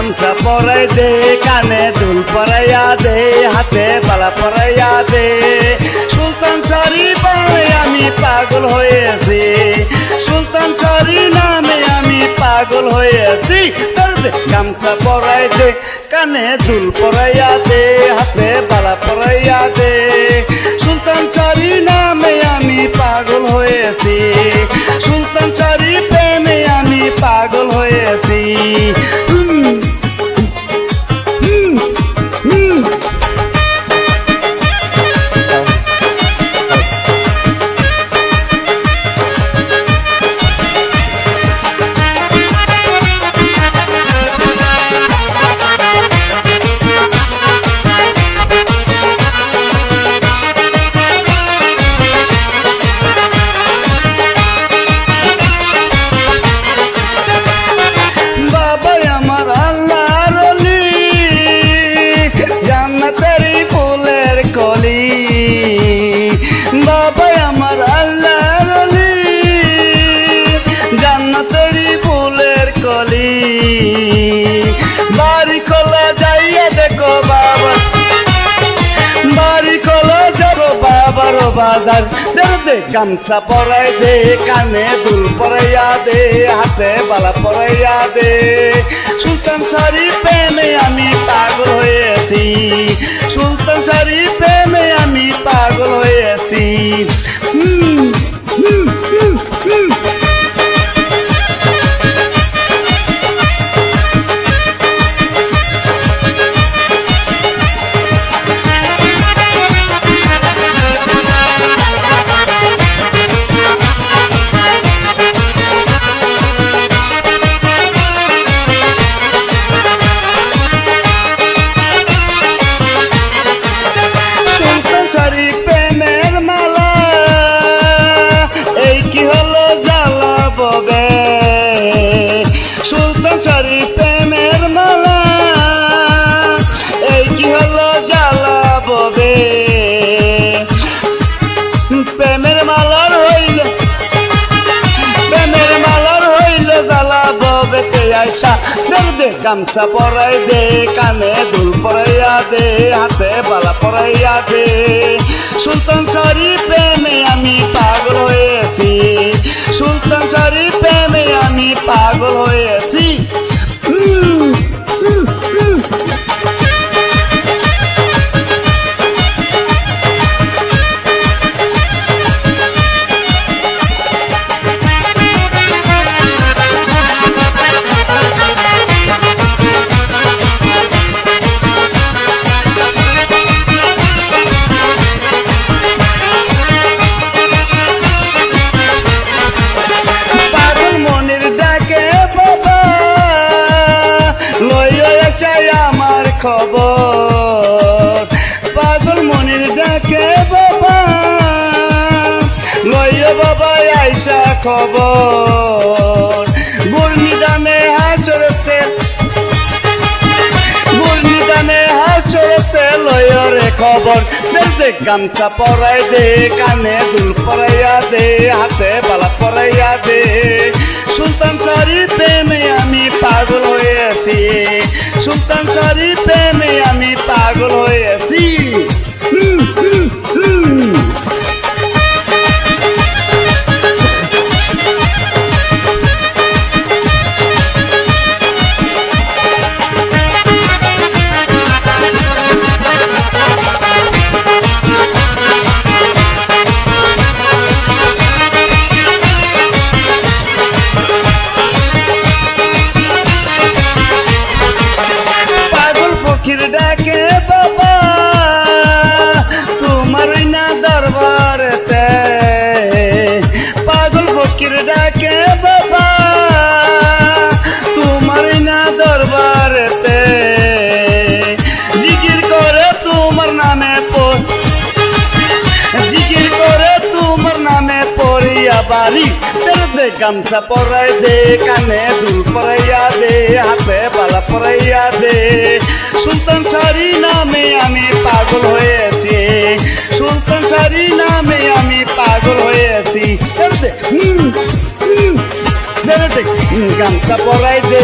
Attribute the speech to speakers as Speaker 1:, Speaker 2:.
Speaker 1: গামছা পরাই দে, কানে দুল পরাইয়া দে, হাতে বালা পরাইয়া দে। সুলতান শাড়ি পায়ে আমি পাগল হয়েছি, সুলতান শাড়ি নামে আমি পাগল হয়েছি। গামছা পরাই দে, কানে দুল পরাইয়া দে, হাতে বালা পরাইয়া দে। সুলতান শাড়ি নামে আমি পাগল হয়েছি, সুলতান শাড়ি প্রেমে আমি পাগল হয়েছি। বাবা আমার আল্লাহর ওলি, জান্নাতেরই ফুলের কলি। বাড়ি খোলা যাইয়া দেখো বাবা, বাড়ি খোলা যাবো বাবার বাজার। দে গামছা পরাই দে, কানে দুল পরাইয়া দে, হাতে বালা পরাইয়া দে। সুলতান শাড়ি প্রেমে আমি পাগল হয়েছি, সুলতান শাড়ি প্রেমে আমি পাগল হয়েছি। সুলতান শাড়ি প্রেমের মালা, এই কি হলো জ্বালা ববে। প্রেমের মালার হইল, প্রেমের মালার হইল জ্বালা ববে। তে আইসা দে গামছা পরাই দে, কানে দুল পরাইয়া দে, হাতে বালা পরাইয়া দে। সুলতান শাড়ি প্রেমে আমি পাগল হয়েছি, সুলতান শাড়ি প্রেমে আমি পাগল হয়েছি। আমার খবর পাগল মনের ডাকে বাবা, লইয়া বাবা আইসা খবর। গুরনিদানে হাসরতে, গুরনিদানে হাসরতে লইয়া রে খবর। দে গামছা পরাই দে, কানে দুল পরাইয়া দে, হাতে বালা পরাইয়া দে। সুলতান শাড়ি প্রেমে আমি পাগল হয়েছি, সুলতান শাড়ি প্রেমে আমি পাগল হয়েছি। ডাকে বাবা তোমার না দরবারেতে, পাগল ফকির ডাকে বাবা তোমার না দরবারেতে। জিকির করে তোমার নামে, জিকির করে তোমার নামে পড়িয়া বাড়ি। দে গামছা পরাই দে, কানে দুল পরাইয়া দে, হাতে বালা পরাইয়া দে। সুলতান শাড়ি নামে আমি পাগল হয়েছি, সুলতান শাড়ি নামে আমি পাগল হয়েছি। গামছা পরাই দে,